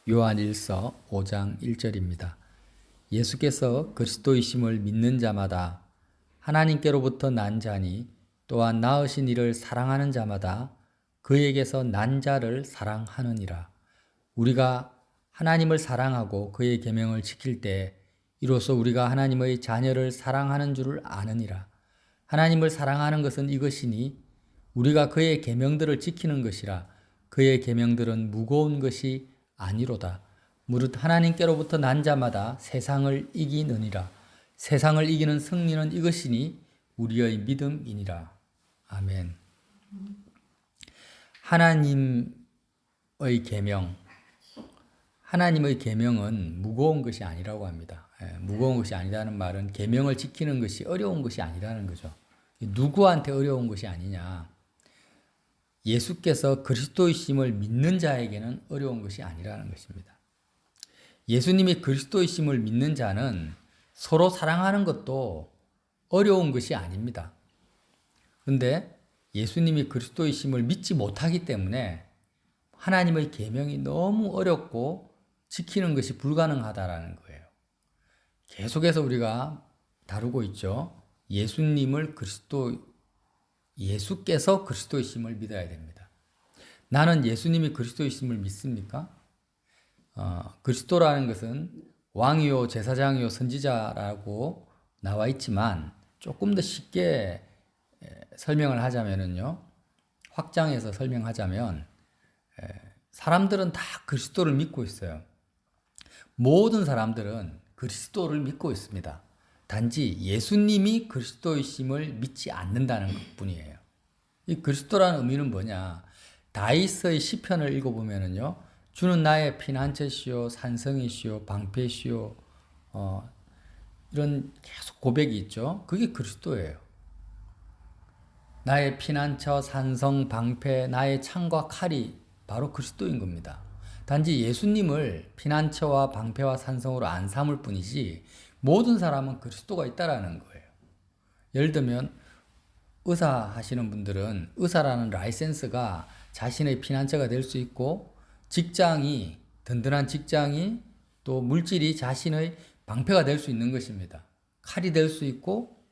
요한일서 5장 1절입니다. 예수께서 그리스도이심을 믿는 자마다 하나님께로부터 난 자니 또한 낳으신 이를 사랑하는 자마다 그에게서 난 자를 사랑하느니라. 우리가 하나님을 사랑하고 그의 계명을 지킬 때 이로써 우리가 하나님의 자녀를 사랑하는 줄을 아느니라. 하나님을 사랑하는 것은 이것이니 우리가 그의 계명들을 지키는 것이라. 그의 계명들은 무거운 것이 아니로다. 무릇 하나님께로부터 난 자마다 세상을 이기느니라. 세상을 이기는 승리는 이것이니 우리의 믿음이니라. 아멘. 하나님의 계명, 하나님의 계명은 무거운 것이 아니라고 합니다. 무거운 것이 아니라는 말은 계명을 지키는 것이 어려운 것이 아니라는 거죠. 누구한테 어려운 것이 아니냐? 예수께서 그리스도이심을 믿는 자에게는 어려운 것이 아니라는 것입니다. 예수님이 그리스도이심을 믿는 자는 서로 사랑하는 것도 어려운 것이 아닙니다. 그런데 예수님이 그리스도이심을 믿지 못하기 때문에 하나님의 계명이 너무 어렵고 지키는 것이 불가능하다라는 거예요. 계속해서 우리가 다루고 있죠. 예수께서 그리스도이심을 믿어야 됩니다. 나는 예수님이 그리스도이심을 믿습니까? 그리스도라는 것은 왕이요 제사장이요 선지자라고 나와 있지만 조금 더 쉽게 설명을 하자면요, 확장해서 설명하자면 사람들은 다 그리스도를 믿고 있어요. 모든 사람들은 그리스도를 믿고 있습니다. 단지 예수님이 그리스도이심을 믿지 않는다는 것뿐이에요. 이 그리스도라는 의미는 뭐냐? 다윗의 시편을 읽어보면요, 주는 나의 피난처시요 산성이시요 방패시요, 이런 계속 고백이 있죠. 그게 그리스도예요. 나의 피난처, 산성, 방패, 나의 창과 칼이 바로 그리스도인 겁니다. 단지 예수님을 피난처와 방패와 산성으로 안 삼을 뿐이지 모든 사람은 그리스도가 있다라는 거예요. 예를 들면 의사 하시는 분들은 의사라는 라이센스가 자신의 피난처가 될 수 있고, 직장이, 든든한 직장이, 또 물질이 자신의 방패가 될 수 있는 것입니다. 칼이 될 수 있고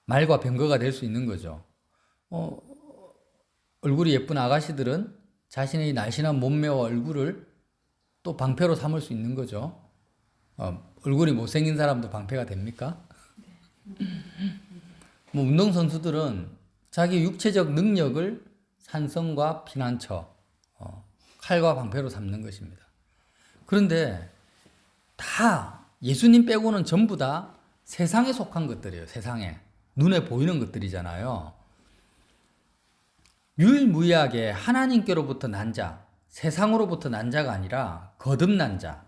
말과 병거가 될 수 있는 거죠. 얼굴이 예쁜 아가씨들은 자신의 날씬한 몸매와 얼굴을 또 방패로 삼을 수 있는 거죠. 얼굴이 못생긴 사람도 방패가 됩니까? 운동선수들은 자기 육체적 능력을 산성과 피난처, 칼과 방패로 삼는 것입니다. 그런데 다 예수님 빼고는 전부 다 세상에 속한 것들이에요. 세상에. 눈에 보이는 것들이잖아요. 유일무이하게 하나님께로부터 난 자, 세상으로부터 난 자가 아니라 거듭난 자,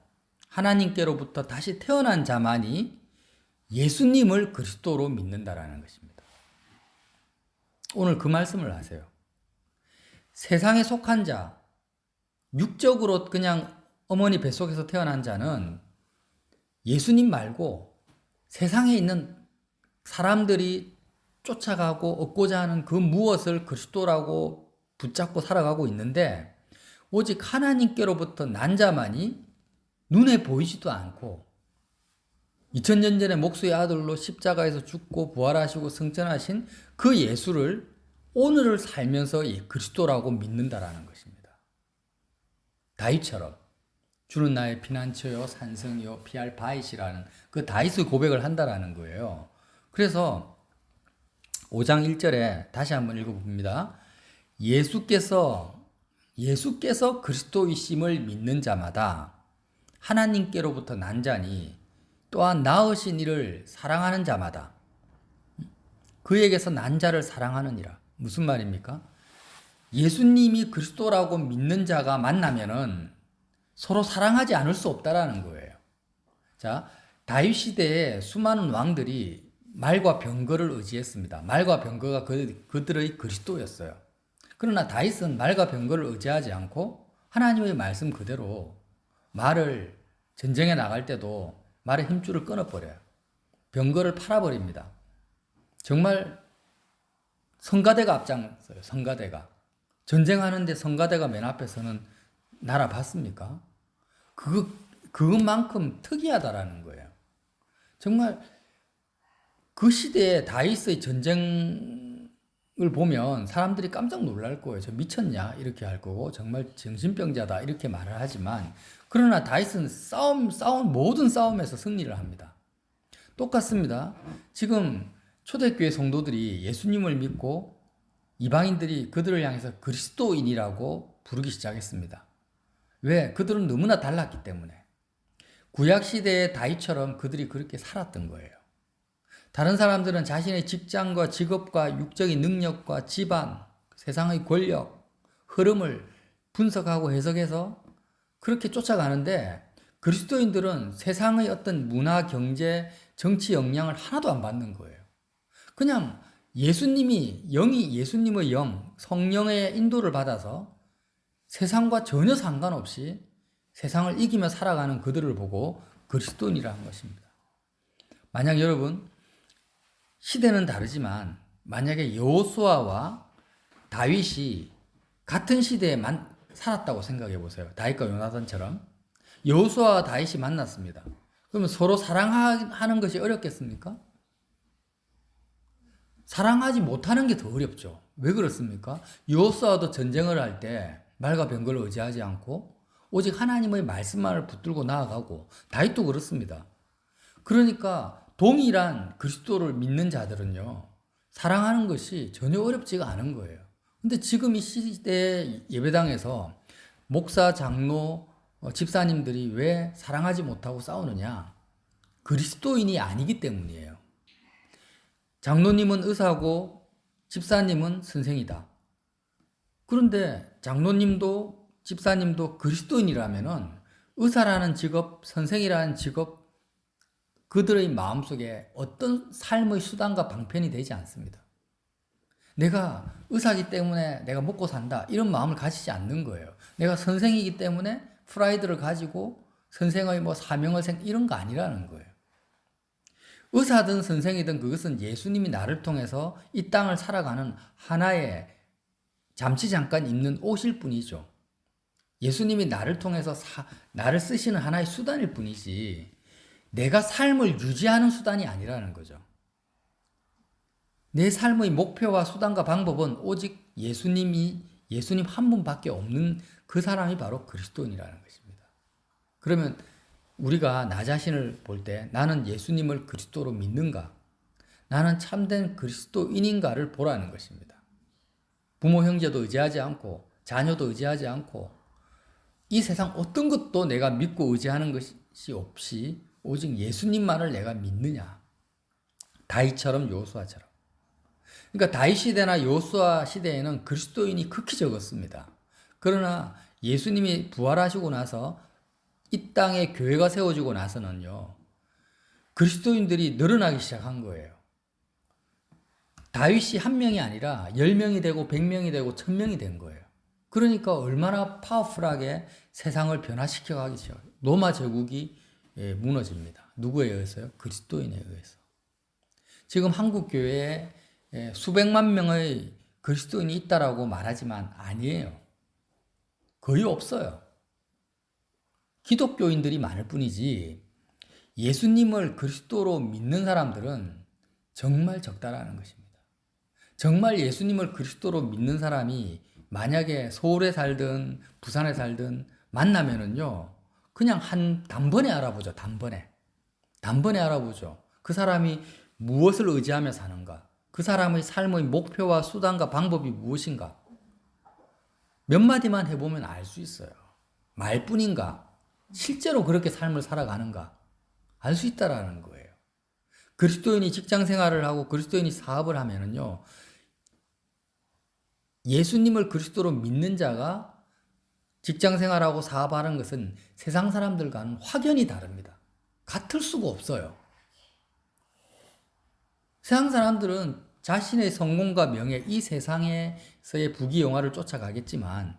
하나님께로부터 다시 태어난 자만이 예수님을 그리스도로 믿는다라는 것입니다. 오늘 그 말씀을 하세요. 세상에 속한 자, 육적으로 그냥 어머니 뱃속에서 태어난 자는 예수님 말고 세상에 있는 사람들이 쫓아가고 얻고자 하는 그 무엇을 그리스도라고 붙잡고 살아가고 있는데, 오직 하나님께로부터 난 자만이 눈에 보이지도 않고 2000년 전에 목수의 아들로 십자가에서 죽고 부활하시고 승천하신 그 예수를 오늘을 살면서 그리스도라고 믿는다라는 것입니다. 다윗처럼 주는 나의 피난처요 산성이요 피할 바위시라는 그 다윗의 고백을 한다라는 거예요. 그래서 5장 1절에 다시 한번 읽어봅니다. 예수께서 그리스도이심을 믿는 자마다 하나님께로부터 난 자니 또한 낳으신 이를 사랑하는 자마다 그에게서 난 자를 사랑하느니라. 무슨 말입니까? 예수님이 그리스도라고 믿는 자가 만나면은 서로 사랑하지 않을 수 없다라는 거예요. 자, 다윗 시대에 수많은 왕들이 말과 병거를 의지했습니다. 말과 병거가 그들의 그리스도였어요. 그러나 다윗은 말과 병거를 의지하지 않고 하나님의 말씀 그대로 말을 전쟁에 나갈 때도 말의 힘줄을 끊어버려요. 병거를 팔아버립니다. 정말 성가대가 앞장서요. 성가대가. 전쟁하는데 성가대가 맨 앞에서는 나라 봤습니까? 그것만큼 특이하다라는 거예요. 정말 그 시대에 다윗의 전쟁을 보면 사람들이 깜짝 놀랄 거예요. 저 미쳤냐? 이렇게 할 거고, 정말 정신병자다. 이렇게 말을 하지만, 그러나 다윗은 모든 싸움에서 승리를 합니다. 똑같습니다. 지금 초대교회 성도들이 예수님을 믿고 이방인들이 그들을 향해서 그리스도인이라고 부르기 시작했습니다. 왜? 그들은 너무나 달랐기 때문에. 구약시대의 다윗처럼 그들이 그렇게 살았던 거예요. 다른 사람들은 자신의 직장과 직업과 육적인 능력과 집안, 세상의 권력, 흐름을 분석하고 해석해서 그렇게 쫓아가는데, 그리스도인들은 세상의 어떤 문화, 경제, 정치 영향을 하나도 안 받는 거예요. 그냥 예수님의 영, 성령의 인도를 받아서 세상과 전혀 상관없이 세상을 이기며 살아가는 그들을 보고 그리스도인이라 한 것입니다. 만약 여러분, 시대는 다르지만 만약에 여호수아와 다윗이 같은 시대에만 살았다고 생각해 보세요. 다윗과 요나단처럼. 여호수아와 다윗이 만났습니다. 그러면 서로 사랑하는 것이 어렵겠습니까? 사랑하지 못하는 게 더 어렵죠. 왜 그렇습니까? 여호수아도 전쟁을 할 때 말과 병거를 의지하지 않고 오직 하나님의 말씀만을 붙들고 나아가고, 다윗도 그렇습니다. 그러니까 동일한 그리스도를 믿는 자들은요, 사랑하는 것이 전혀 어렵지가 않은 거예요. 근데 지금 이 시대 예배당에서 목사, 장로, 집사님들이 왜 사랑하지 못하고 싸우느냐? 그리스도인이 아니기 때문이에요. 장로님은 의사고 집사님은 선생이다. 그런데 장로님도 집사님도 그리스도인이라면은 의사라는 직업, 선생이라는 직업, 그들의 마음속에 어떤 삶의 수단과 방편이 되지 않습니다. 내가 의사이기 때문에 내가 먹고 산다, 이런 마음을 가지지 않는 거예요. 내가 선생이기 때문에 프라이드를 가지고 선생의 사명을 이런 거 아니라는 거예요. 의사든 선생이든 그것은 예수님이 나를 통해서 이 땅을 살아가는 하나의 잠시 잠깐 입는 옷일 뿐이죠. 예수님이 나를 통해서 나를 쓰시는 하나의 수단일 뿐이지, 내가 삶을 유지하는 수단이 아니라는 거죠. 내 삶의 목표와 수단과 방법은 오직 예수님 한 분밖에 없는 그 사람이 바로 그리스도인이라는 것입니다. 그러면 우리가 나 자신을 볼 때 나는 예수님을 그리스도로 믿는가? 나는 참된 그리스도인인가를 보라는 것입니다. 부모 형제도 의지하지 않고 자녀도 의지하지 않고 이 세상 어떤 것도 내가 믿고 의지하는 것이 없이 오직 예수님만을 내가 믿느냐? 다윗처럼 여호수아처럼. 그러니까 다윗 시대나 여호수아 시대에는 그리스도인이 극히 적었습니다. 그러나 예수님이 부활하시고 나서 이 땅에 교회가 세워지고 나서는요, 그리스도인들이 늘어나기 시작한 거예요. 다윗이 한 명이 아니라 10명이 되고 100명이 되고 1000명이 된 거예요. 그러니까 얼마나 파워풀하게 세상을 변화시켜 가기죠. 로마 제국이 무너집니다. 누구에 의해서요? 그리스도인에 의해서. 지금 한국 교회에 수백만 명의 그리스도인이 있다라고 말하지만 아니에요. 거의 없어요. 기독교인들이 많을 뿐이지 예수님을 그리스도로 믿는 사람들은 정말 적다라는 것입니다. 정말 예수님을 그리스도로 믿는 사람이 만약에 서울에 살든 부산에 살든 만나면은요, 그냥 단번에 알아보죠. 단번에 알아보죠. 그 사람이 무엇을 의지하며 사는가? 그 사람의 삶의 목표와 수단과 방법이 무엇인가? 몇 마디만 해보면 알 수 있어요. 말뿐인가? 실제로 그렇게 삶을 살아가는가? 알 수 있다라는 거예요. 그리스도인이 직장 생활을 하고 그리스도인이 사업을 하면은요, 예수님을 그리스도로 믿는 자가 직장 생활하고 사업하는 것은 세상 사람들과는 확연히 다릅니다. 같을 수가 없어요. 세상 사람들은 자신의 성공과 명예, 이 세상에서의 부귀영화를 쫓아가겠지만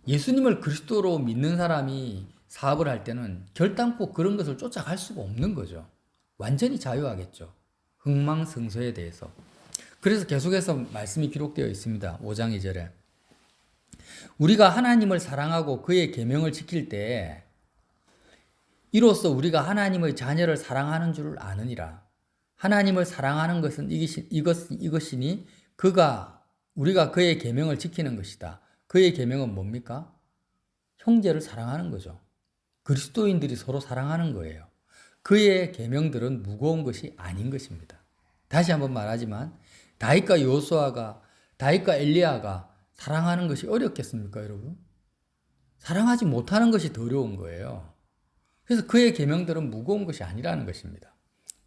예수님을 그리스도로 믿는 사람이 사업을 할 때는 결단코 그런 것을 쫓아갈 수가 없는 거죠. 완전히 자유하겠죠. 흥망성쇠에 대해서. 그래서 계속해서 말씀이 기록되어 있습니다. 5장 2절에. 우리가 하나님을 사랑하고 그의 계명을 지킬 때 이로써 우리가 하나님의 자녀를 사랑하는 줄을 아느니라. 하나님을 사랑하는 것은 이것이니 우리가 그의 계명을 지키는 것이다. 그의 계명은 뭡니까? 형제를 사랑하는 거죠. 그리스도인들이 서로 사랑하는 거예요. 그의 계명들은 무거운 것이 아닌 것입니다. 다시 한번 말하지만 다윗과 엘리야가 사랑하는 것이 어렵겠습니까, 여러분? 사랑하지 못하는 것이 더 어려운 거예요. 그래서 그의 계명들은 무거운 것이 아니라는 것입니다.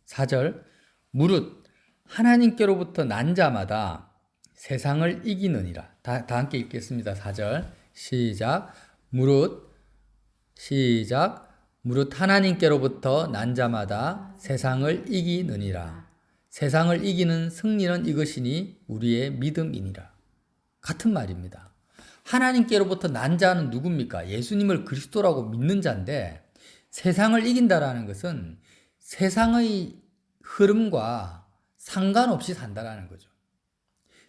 4절 무릇 하나님께로부터 난 자마다 세상을 이기느니라. 다 함께 읽겠습니다. 4절 시작 무릇 하나님께로부터 난 자마다 세상을 이기느니라. 세상을 이기는 승리는 이것이니 우리의 믿음이니라. 같은 말입니다. 하나님께로부터 난 자는 누굽니까? 예수님을 그리스도라고 믿는 자인데 세상을 이긴다라는 것은 세상의 흐름과 상관없이 산다라는 거죠.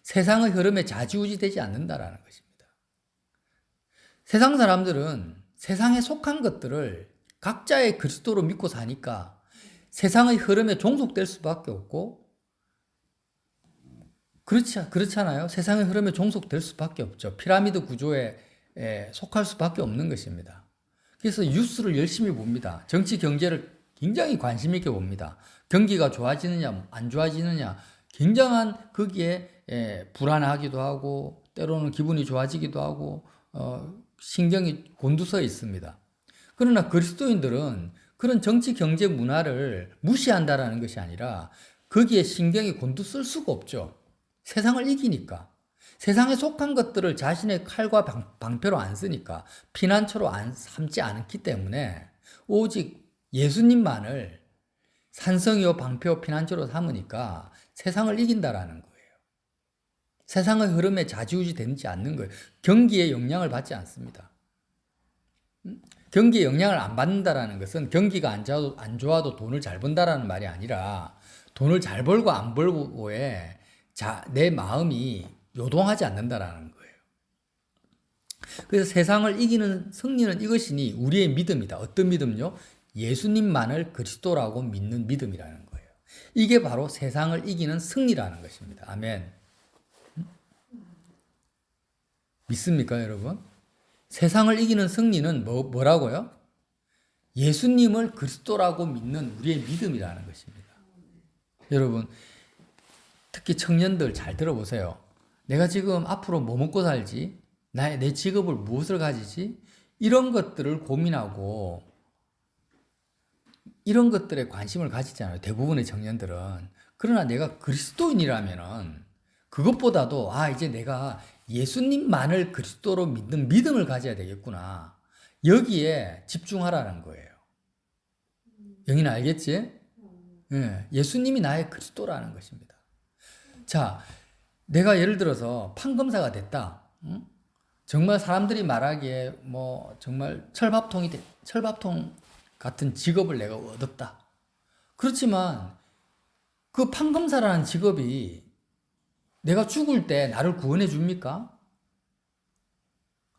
세상의 흐름에 좌지우지 되지 않는다라는 것입니다. 세상 사람들은 세상에 속한 것들을 각자의 그리스도로 믿고 사니까 세상의 흐름에 종속될 수밖에 없고 그렇잖아요. 세상의 흐름에 종속될 수밖에 없죠. 피라미드 구조에 속할 수밖에 없는 것입니다. 그래서 뉴스를 열심히 봅니다. 정치 경제를 굉장히 관심 있게 봅니다. 경기가 좋아지느냐 안 좋아지느냐 굉장한 거기에 불안하기도 하고 때로는 기분이 좋아지기도 하고 신경이 곤두서 있습니다. 그러나 그리스도인들은 그런 정치 경제 문화를 무시한다라는 것이 아니라 거기에 신경이 곤두설 수가 없죠. 세상을 이기니까. 세상에 속한 것들을 자신의 칼과 방패로 안 쓰니까 피난처로 삼지 않기 때문에 오직 예수님만을 산성이요 방패요 피난처로 삼으니까 세상을 이긴다라는 거예요. 세상의 흐름에 좌지우지 되지 않는 거예요. 경기에 영향을 받지 않습니다. 경기에 영향을 안 받는다라는 것은 경기가 안 좋아도 돈을 잘 번다라는 말이 아니라 돈을 잘 벌고 안 벌고에 내 마음이 요동하지 않는다라는 거예요. 그래서 세상을 이기는 승리는 이것이니 우리의 믿음이다. 어떤 믿음요? 예수님만을 그리스도라고 믿는 믿음이라는 거예요. 이게 바로 세상을 이기는 승리라는 것입니다. 아멘. 믿습니까, 여러분? 세상을 이기는 승리는 뭐라고요? 예수님을 그리스도라고 믿는 우리의 믿음이라는 것입니다. 여러분, 특히 청년들 잘 들어보세요. 내가 지금 앞으로 뭐 먹고 살지? 내 직업을 무엇을 가지지? 이런 것들을 고민하고 이런 것들에 관심을 가지잖아요. 대부분의 청년들은. 그러나 내가 그리스도인이라면은 그것보다도 이제 내가 예수님만을 그리스도로 믿는 믿음을 가져야 되겠구나. 여기에 집중하라는 거예요. 영희는 알겠지? 예, 예수님이 나의 그리스도라는 것입니다. 자, 내가 예를 들어서 판검사가 됐다. 응? 정말 사람들이 말하기에 정말 철밥통 같은 직업을 내가 얻었다. 그렇지만 그 판검사라는 직업이 내가 죽을 때 나를 구원해 줍니까?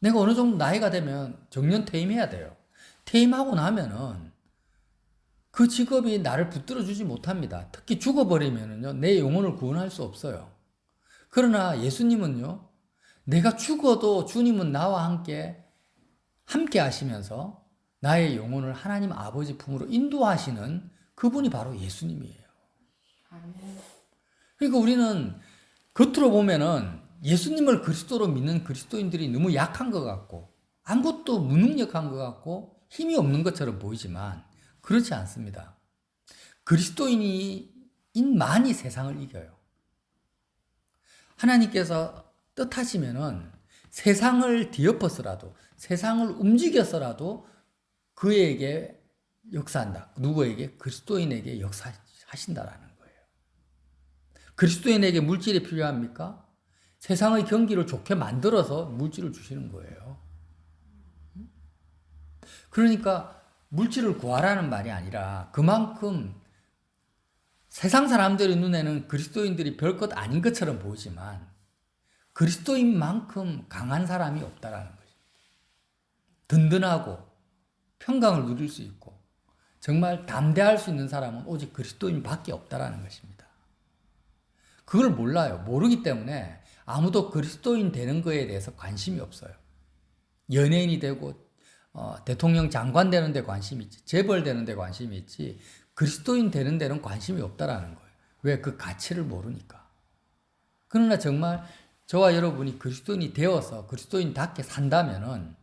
내가 어느 정도 나이가 되면 정년 퇴임해야 돼요. 퇴임하고 나면은 그 직업이 나를 붙들어 주지 못합니다. 특히 죽어버리면은요, 내 영혼을 구원할 수 없어요. 그러나 예수님은요, 내가 죽어도 주님은 나와 함께 하시면서 나의 영혼을 하나님 아버지 품으로 인도하시는 그분이 바로 예수님이에요. 그러니까 우리는 겉으로 보면은 예수님을 그리스도로 믿는 그리스도인들이 너무 약한 것 같고 아무것도 무능력한 것 같고 힘이 없는 것처럼 보이지만 그렇지 않습니다. 그리스도인만이 세상을 이겨요. 하나님께서 뜻하시면은 세상을 뒤엎어서라도 세상을 움직여서라도 그에게 역사한다. 누구에게? 그리스도인에게 역사하신다라는 거예요. 그리스도인에게 물질이 필요합니까? 세상의 경기를 좋게 만들어서 물질을 주시는 거예요. 그러니까 물질을 구하라는 말이 아니라 그만큼 세상 사람들의 눈에는 그리스도인들이 별것 아닌 것처럼 보이지만 그리스도인만큼 강한 사람이 없다라는 것입니다. 든든하고 평강을 누릴 수 있고 정말 담대할 수 있는 사람은 오직 그리스도인밖에 없다라는 것입니다. 그걸 몰라요. 모르기 때문에 아무도 그리스도인 되는 거에 대해서 관심이 없어요. 연예인이 되고 대통령 장관 되는 데 관심이 있지, 재벌 되는 데 관심이 있지, 그리스도인 되는 데는 관심이 없다라는 거예요. 왜? 그 가치를 모르니까. 그러나 정말 저와 여러분이 그리스도인이 되어서 그리스도인답게 산다면은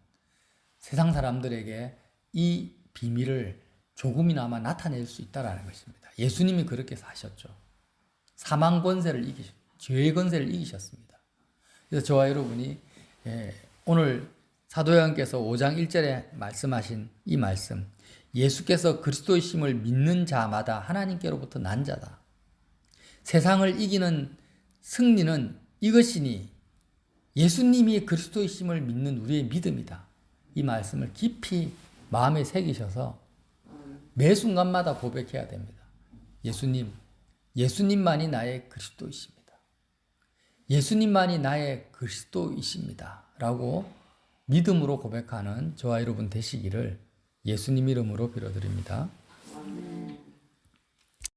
세상 사람들에게 이 비밀을 조금이나마 나타낼 수 있다라는 것입니다. 예수님이 그렇게 사셨죠. 사망 권세를 죄의 권세를 이기셨습니다. 그래서 저와 여러분이 오늘 사도 요한께서 5장 1절에 말씀하신 이 말씀, 예수께서 그리스도이심을 믿는 자마다 하나님께로부터 난 자다. 세상을 이기는 승리는 이것이니 예수님이 그리스도이심을 믿는 우리의 믿음이다. 이 말씀을 깊이 마음에 새기셔서 매 순간마다 고백해야 됩니다. 예수님만이 나의 그리스도이십니다. 예수님만이 나의 그리스도이십니다. 라고 믿음으로 고백하는 저와 여러분 되시기를 예수님 이름으로 빌어드립니다.